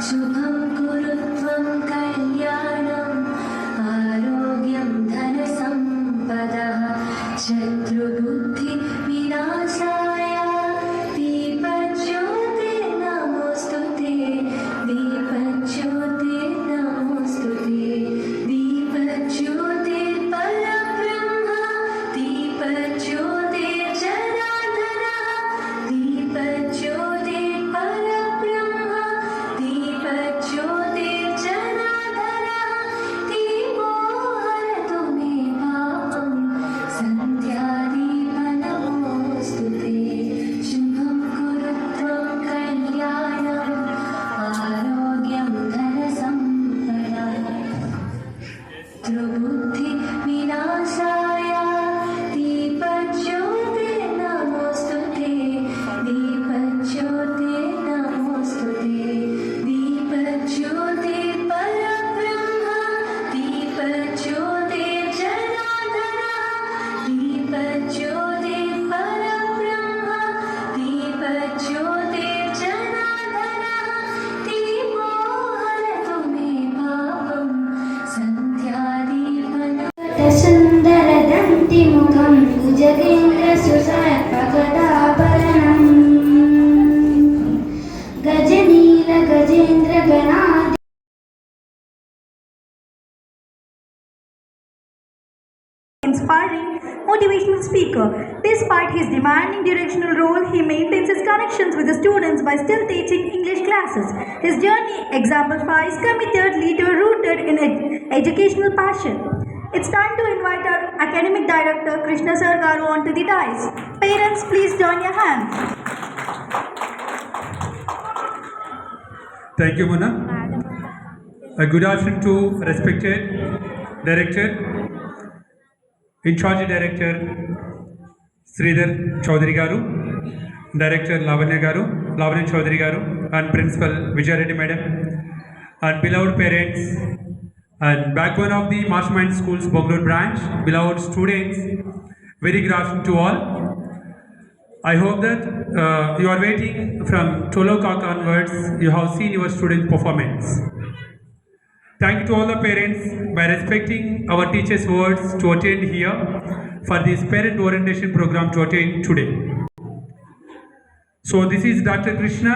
शुभं कुरु त्वं कल्याणम् आरोग्यं धनसम्पदः शत्रुबुद्धिविनाशाय दीपज्योतिर्नमोऽस्तु ते दीपज्योतिर्नमोऽस्तु ते दीपज्योतिर्परब्रह्म दीपज्योतिर्जनार्दनः दीपज्योतिर्परब्रह्म दीपज्योतिर्जनार्दनः दीपो हरतु मे पापं सन्ध्यादीपनमोऽस्तु ते शुभं कुरु त्वं कल्याणम् आरोग्यं धनसम्पदः शत्रुबुद्धिविनाशाय दीपज्योतिर्नमोऽस्तु ते दीपज्योतिर्नमोऽस्तु ते दीपज्योतिर्परब्रह्म दीपज्योतिर्जनार्दनः दीपज्योतिर्परब्रह्म दीपज्योतिर्जनार्दनः दीपो हरतु मे पापं सुन्दरदन्तिमुखं कुजगेन्द्रसुसर्पगदाभरणम् गजनीलगजेन्द्रगणाधि inspiring, motivational speaker. Despite his demanding directional role, he maintains his connections with the students by still teaching English classes. His journey exemplifies committed leader rooted in educational passion. It's time to invite our academic director Krishna Sir Garu onto the dais. Parents, please join your hands. Thank you, Mona. Good afternoon to respected director, in charge director Sridhar Chaudhary Garu, director Lavanya Chaudhary Garu, and principal Vijay Reddy Madam, and beloved parents and backbone of the Mastermind Schools Bangalore branch, beloved students, very good afternoon to all. I hope that you are waiting from 12 o'clock onwards. You have seen your student performance. Thank you to all the parents by respecting our teachers' words to attend here for this parent orientation program to attend today. So this is Dr. Krishna.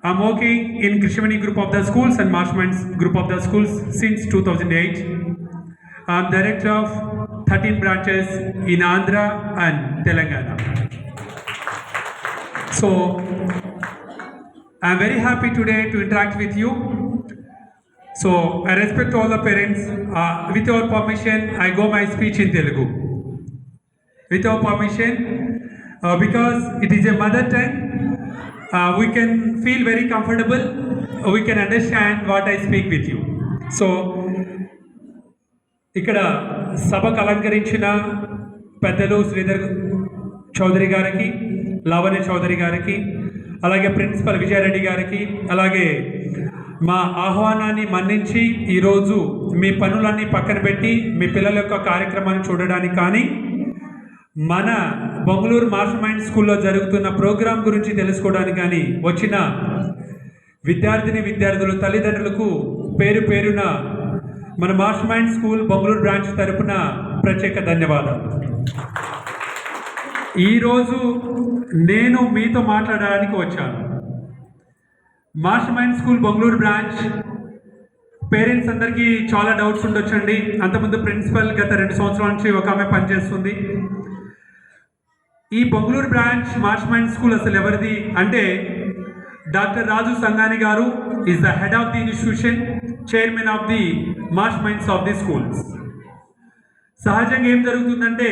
I'm working in Krishnavani group of the schools and Masterminds group of the schools since 2008. I'm director of 13 branches in Andhra and Telangana. So I'm very happy today to interact with you. So I respect all the parents. With your permission, I go my speech in Telugu. With your permission, because it is a mother tongue, we can feel very comfortable. We can understand what I speak with you. So, ఇక్కడ సభకు అలంకరించిన పెద్దలు శ్రీధర్ చౌదరి గారికి, లావణ్య చౌదరి గారికి, అలాగే principal Vijaya Reddy గారికి, అలాగే మా ఆహ్వానాన్ని మన్నించి ఈరోజు మీ పనులన్నీ పక్కన పెట్టి మీ పిల్లల యొక్క కార్యక్రమాన్ని చూడడానికి కానీ మన బెంగళూరు మాస్టర్ మైండ్ స్కూల్లో జరుగుతున్న ప్రోగ్రాం గురించి తెలుసుకోవడానికి కానీ వచ్చిన విద్యార్థులు తల్లిదండ్రులకు పేరు పేరున మన master mind school Bengaluru branch తరపున ప్రత్యేక ధన్యవాదాలు. ఈరోజు నేను మీతో మాట్లాడడానికి వచ్చాను. Master mind school Bengaluru branch parents అందరికీ చాలా డౌట్స్ ఉండొచ్చండి. అంతకుముందు ప్రిన్సిపల్ గత 2 సంవత్సరాల నుంచి ఒక ఆమె పనిచేస్తుంది. ఈ Bengaluru branch master mind school అసలు ఎవరిది అంటే డాక్టర్ రాజు సంగాని గారు is the head of the institution, chairman of the master minds of the schools. సహజంగా ఏం జరుగుతుందంటే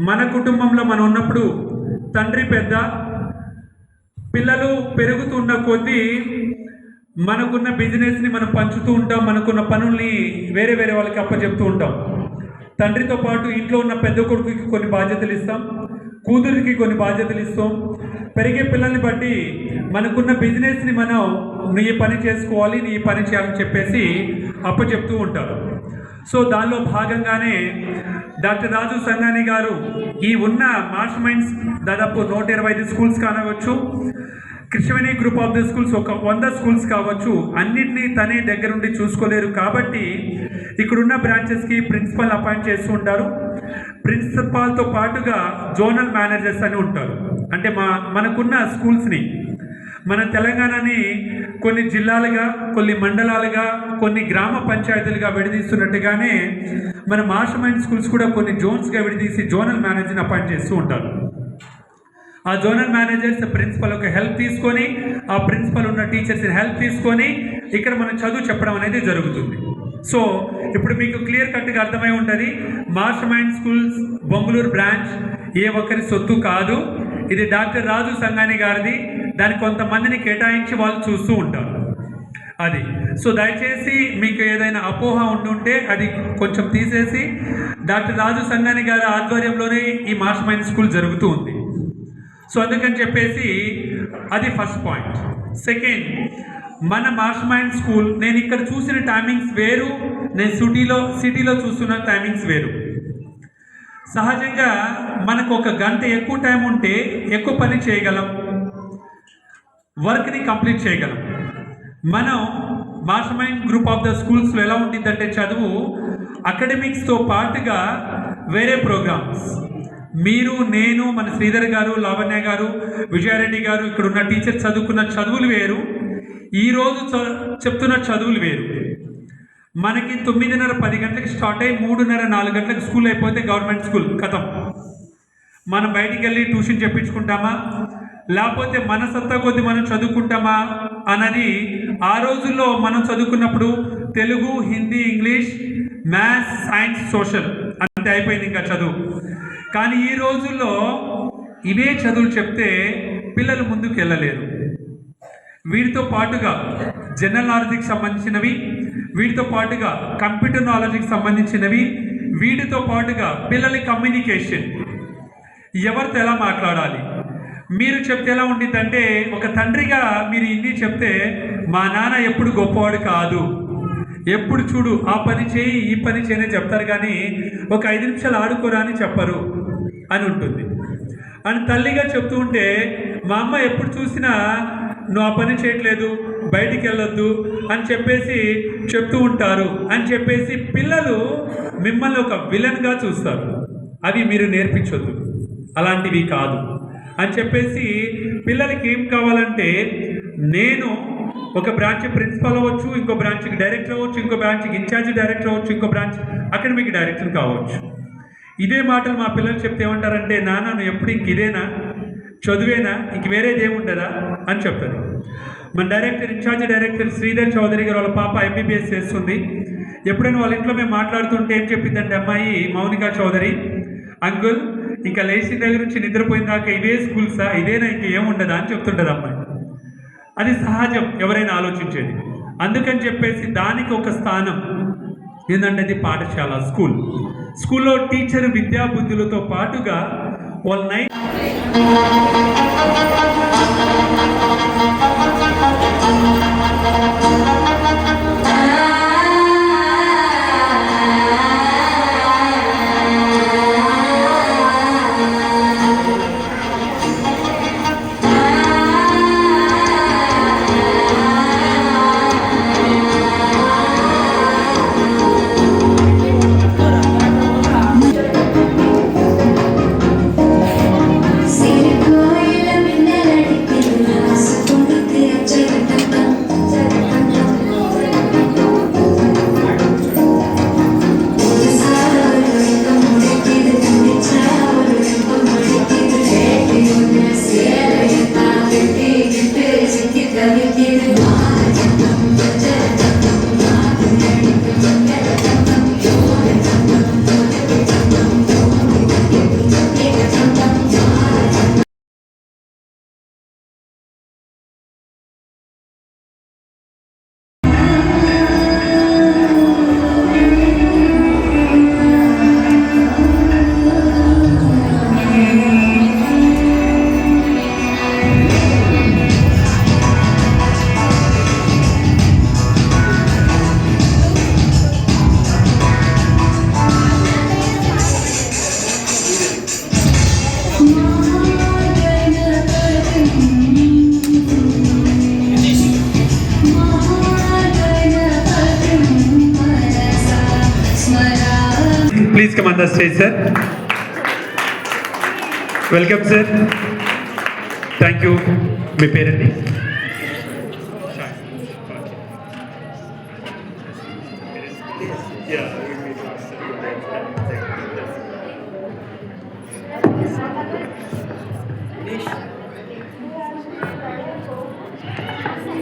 మన కుటుంబంలో మనం ఉన్నప్పుడు తండ్రి పెద్ద, పిల్లలు పెరుగుతున్న కొద్దీ మనకున్న బిజినెస్ని మనం పంచుతూ ఉంటాం, మనకున్న పనుల్ని వేరే వేరే వాళ్ళకి అప్పచెప్తూ ఉంటాం. తండ్రితో పాటు ఇంట్లో ఉన్న పెద్ద కొడుకుకి కొన్ని బాధ్యతలు ఇస్తాం, కూతురికి కొన్ని బాధ్యతలు ఇస్తాం. పెరిగే పిల్లల్ని బట్టి మనకున్న బిజినెస్ని మనం నీ పని చేసుకోవాలి, నీ పని చేయాలని చెప్పేసి అప్పచెప్తూ ఉంటారు. సో దానిలో భాగంగానే డాక్టర్ రాజు సంగాని గారు ఈ ఉన్న మాస్టర్ మైండ్స్ దాదాపు 125 స్కూల్స్ కానవచ్చు, Krishnaveni group of the schools ఒక 100 స్కూల్స్ కావచ్చు, అన్నిటినీ తనే దగ్గరుండి చూసుకోలేరు. కాబట్టి ఇక్కడున్న బ్రాంచెస్కి ప్రిన్సిపల్ అపాయింట్ చేస్తూ ఉంటారు. ప్రిన్సిపాల్తో పాటుగా జోనల్ మేనేజర్స్ అని ఉంటారు. అంటే మనకున్న స్కూల్స్ని, మన తెలంగాణని కొన్ని జిల్లాలుగా, కొన్ని మండలాలుగా, కొన్ని గ్రామ పంచాయతీలుగా విడదీస్తున్నట్టుగానే మన మాస్టర్ మైండ్ స్కూల్స్ కూడా కొన్ని జోన్స్గా విడదీసి జోనల్ మేనేజర్ని అపాయింట్ చేస్తూ ఉంటారు. ఆ జోనల్ మేనేజర్స్ ప్రిన్సిపల్ ఒక హెల్ప్ తీసుకొని, ఆ ప్రిన్సిపల్ ఉన్న టీచర్స్ని హెల్ప్ తీసుకొని ఇక్కడ మనం చదువు చెప్పడం అనేది జరుగుతుంది. సో ఇప్పుడు మీకు క్లియర్ కట్గా అర్థమై ఉంటుంది, master mind schools Bongulur branch ఏ ఒక్కరి సొత్తు కాదు. ఇది డాక్టర్ రాజు సంగాని గారిది. దాన్ని కొంతమందిని కేటాయించి వాళ్ళు చూస్తూ ఉంటారు అది. సో దయచేసి మీకు ఏదైనా అపోహ ఉండుంటే అది కొంచెం తీసేసి, డాక్టర్ రాజు సంగాని గారి ఆధ్వర్యంలోనే ఈ మాస్టర్ మైండ్ స్కూల్ జరుగుతూ ఉంది. సో అందుకని చెప్పేసి అది ఫస్ట్ పాయింట్. సెకండ్, మన మాస్టర్ మైండ్ స్కూల్ నేను ఇక్కడ చూసిన టైమింగ్స్ వేరు, నేను సిటీలో చూస్తున్న టైమింగ్స్ వేరు. సహజంగా మనకు ఒక గంట ఎక్కువ టైం ఉంటే ఎక్కువ పని చేయగలం, వర్క్ని కంప్లీట్ చేయగలం. మనం master mind group of the స్కూల్స్లో ఎలా ఉంటుందంటే చదువు అకాడమిక్స్తో పాటుగా వేరే ప్రోగ్రామ్స్, మీరు, నేను, మన శ్రీధర్ గారు, లావణ్య గారు, విజయారెడ్డి గారు, ఇక్కడ ఉన్న టీచర్స్ చదువుకున్న చదువులు వేరు, ఈరోజు చెప్తున్న చదువులు వేరు. మనకి 9:30 10 గంటలకు స్టార్ట్ అయ్యి 3:30 4 గంటలకు స్కూల్ అయిపోతే గవర్నమెంట్ స్కూల్ కథం. మనం బయటికి వెళ్ళి ట్యూషన్ చెప్పించుకుంటామా, లేకపోతే మన సత్తా కొద్ది మనం చదువుకుంటామా అన్నది ఆ రోజుల్లో మనం చదువుకున్నప్పుడు Telugu, Hindi, English, maths, science, social అంతే అయిపోయింది ఇంకా చదువు. కానీ ఈ రోజుల్లో ఇవే చదువులు చెప్తే పిల్లలు ముందుకు వెళ్ళలేరు. వీటితో పాటుగా జనరల్ నాలెడ్జ్కి సంబంధించినవి, వీటితో పాటుగా కంప్యూటర్ నాలెడ్జ్కి సంబంధించినవి, వీటితో పాటుగా పిల్లల కమ్యూనికేషన్, ఎవరితో ఎలా మాట్లాడాలి, మీరు చెప్తే ఎలా ఉండిద్దంటే ఒక తండ్రిగా మీరు ఇన్ని చెప్తే మా నాన్న ఎప్పుడు గొప్పవాడు కాదు, ఎప్పుడు చూడు ఆ పని చేయి ఈ పని చేయని చెప్తారు, కానీ ఒక 5 నిమిషాలు ఆడుకోరా అని చెప్పరు అని ఉంటుంది. అని తల్లిగా చెప్తూ ఉంటే మా అమ్మ ఎప్పుడు చూసినా నువ్వు ఆ పని చేయట్లేదు, బయటికి వెళ్ళొద్దు అని చెప్పేసి చెప్తూ ఉంటారు అని చెప్పేసి పిల్లలు మిమ్మల్ని ఒక విలన్గా చూస్తారు. అవి మీరు నేర్పించొద్దు, అలాంటివి కాదు అని చెప్పేసి పిల్లలకి ఏం కావాలంటే, నేను ఒక బ్రాంచ్ ప్రిన్సిపల్ అవ్వచ్చు, ఇంకో బ్రాంచ్కి డైరెక్టర్ అవ్వచ్చు, ఇంకో బ్రాంచ్కి ఇన్ఛార్జ్ డైరెక్టర్ అవ్వచ్చు, ఇంకో బ్రాంచ్ అకాడమిక్ డైరెక్టర్ కావచ్చు. ఇదే మాటలు మా పిల్లలు చెప్తే ఏమంటారంటే, నాన్న నువ్వు ఎప్పుడు ఇంక ఇదేనా చదువేనా, ఇంక వేరేది ఏముండదా అని చెప్తారు. మన director in charge director Sridhar Chaudhary గారు వాళ్ళ పాప MBBS చేస్తుంది. ఎప్పుడైనా వాళ్ళ ఇంట్లో మేము మాట్లాడుతుంటే ఏం చెప్పిందంటే అమ్మాయి మౌనిక చౌదరి, అంకుల్ ఇంకా లేచిన దగ్గర నుంచి నిద్రపోయిన దాకా ఇవే స్కూల్సా, ఇదేనా, ఇంక ఏముండదా అని చెప్తుంటుంది అమ్మాయి. అది సహజం ఎవరైనా ఆలోచించేది. అందుకని చెప్పేసి దానికి ఒక స్థానం ఏంటంటే అది పాఠశాల, స్కూల్లో టీచర్ విద్యా బుద్ధులతో పాటుగా వాళ్ళ Please come on the stage, sir. Welcome, sir. Thank you. మీ పేరండి?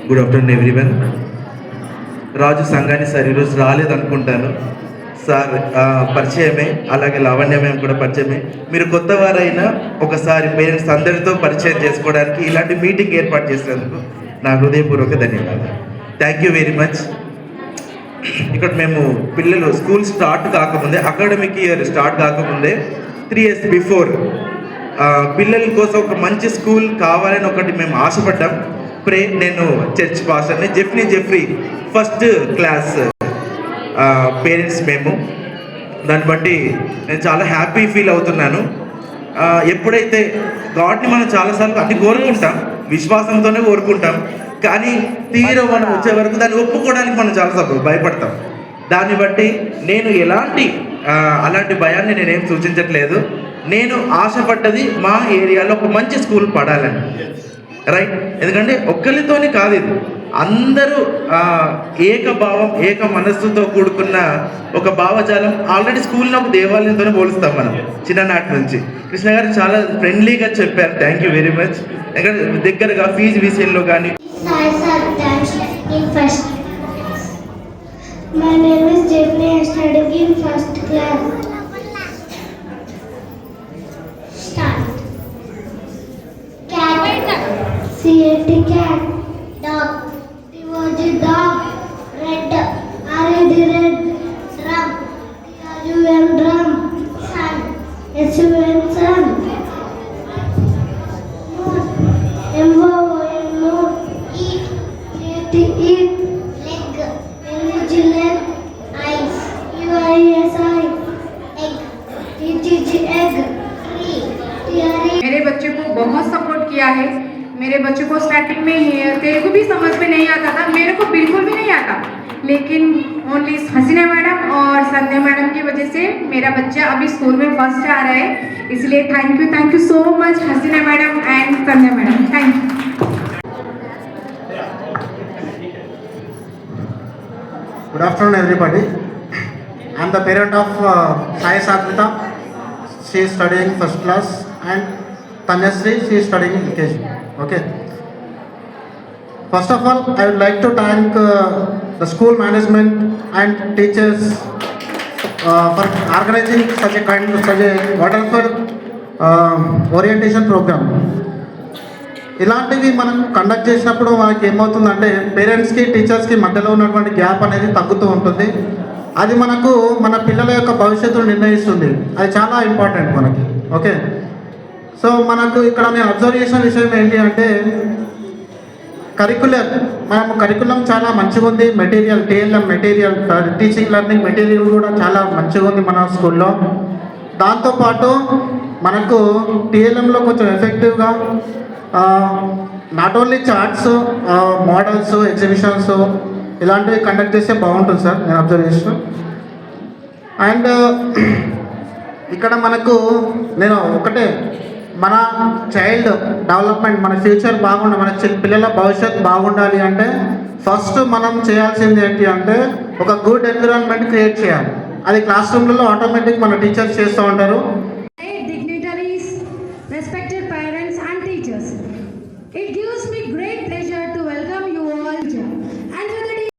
Good afternoon everyone. రాజు సంఘాన్ని సార్ ఈరోజు రాలేదనుకుంటాను. సార్ పరిచయమే, అలాగే లావణ్య మేము కూడా పరిచయమే. మీరు కొత్త వారైనా ఒకసారి పేరెంట్స్ అందరితో పరిచయం చేసుకోవడానికి ఇలాంటి మీటింగ్ ఏర్పాటు చేసినందుకు నా హృదయపూర్వక ధన్యవాదాలు. Thank you very much. ఇక్కడ మేము పిల్లలు స్కూల్ స్టార్ట్ కాకముందే, అకాడమిక్ ఇయర్ స్టార్ట్ కాకముందే 3 years బిఫోర్ పిల్లల కోసం ఒక మంచి స్కూల్ కావాలని ఒకటి మేము ఆశపడ్డాం. నేను చర్చ్ పాస్టర్ని, జెఫ్రీ ఫస్ట్ క్లాస్ పేరెంట్స్ మేము. దాన్ని బట్టి నేను చాలా హ్యాపీ ఫీల్ అవుతున్నాను. ఎప్పుడైతే గాడ్ని మనం చాలాసార్లు అన్ని కోరుకుంటాం, విశ్వాసంతోనే కోరుకుంటాం, కానీ తీరా మనం వచ్చే వరకు దాన్ని ఒప్పుకోవడానికి మనం చాలాసార్లు భయపడతాం. దాన్ని బట్టి నేను అలాంటి భయాన్ని నేనేం సూచించట్లేదు. నేను ఆశపడ్డది మా ఏరియాలో ఒక మంచి స్కూల్ పడాలని, రైట్? ఎందుకంటే ఒక్కరితోనే కాదు, ఇది అందరూ ఏకభావం, ఏక మనస్సుతో కూడుకున్న ఒక భావజాలం. ఆల్రెడీ స్కూల్ని ఒక దేవాలయంతోనే పోలుస్తాం మనం చిన్ననాటి నుంచి. కృష్ణ గారు చాలా ఫ్రెండ్లీగా చెప్పారు. Thank you very much. ఎందుకంటే దగ్గరగా ఫీజు విషయంలో కానీ. My name is Jeffrey. I study in first class. Start. Cat. C-A-T cat. Dog. D-O-G dog. Red. R-E-D red. Drum. D-R-U-M drum. Sun. S-U-N sun. Moon. M-O-O-N moon. Eat. E-A-T eat. Leg. L-E-G leg. Eyes. U-I-S-I. Egg. T-G-G egg. Tree. T-R-E. मेरे बच्चे को बहुत support किया है. मेरे बच्चे को starting में तेलुगु भी समझ में नहीं आता था, मेरे को बिल्कुल भी नहीं आता, लेकिन ओनली हसीना मैडम और संध्या मैडम की वजह से मेरा बच्चा अभी स्कूल में फर्स्ट आ रहा है. इसलिए thank you so much Hasina madam and Sandhya madam. Thank you. Good afternoon, everybody. I am the parent of Sai Satvita. She is studying first class, and Tanyasri, she is studying LKG. Okay. First of all, I would like to thank the school management and teachers for organizing such a wonderful orientation program. ఇలాంటివి మనం conduct చేసినప్పుడు మనకి ఏమవుతుందంటే పేరెంట్స్కి టీచర్స్కి మధ్యలో ఉన్నటువంటి gap అనేది తగ్గుతూ ఉంటుంది. అది మనకు మన పిల్లల యొక్క భవిష్యత్తును నిర్ణయిస్తుంది. అది చాలా ఇంపార్టెంట్ మనకి. ఓకే. సో మనకు ఇక్కడ నేను అబ్జర్వ్ చేసిన విషయం ఏంటి అంటే కరికులం చాలా మంచిగా ఉంది. Material, TLM material, teaching learning material కూడా చాలా మంచిగా ఉంది మన స్కూల్లో. దాంతోపాటు మనకు టీఎల్ఎంలో కొంచెం ఎఫెక్టివ్గా not only charts, models, exhibitions ఇలాంటివి కండక్ట్ చేస్తే బాగుంటుంది సార్, నేను అబ్జర్వ్ చేసిన. అండ్ ఇక్కడ మనకు నేను ఒకటే, మన చైల్డ్ డెవలప్మెంట్, మన ఫ్యూచర్ బాగుండాలి, మన పిల్లల భవిష్యత్తు బాగుండాలి అంటే ఫస్ట్ మనం చేయాల్సింది ఏంటి అంటే ఒక గుడ్ ఎన్విరాన్మెంట్ క్రియేట్ చేయాలి. అది క్లాస్ రూమ్లలో ఆటోమేటిక్ మన టీచర్స్ చేస్తూ ఉంటారు.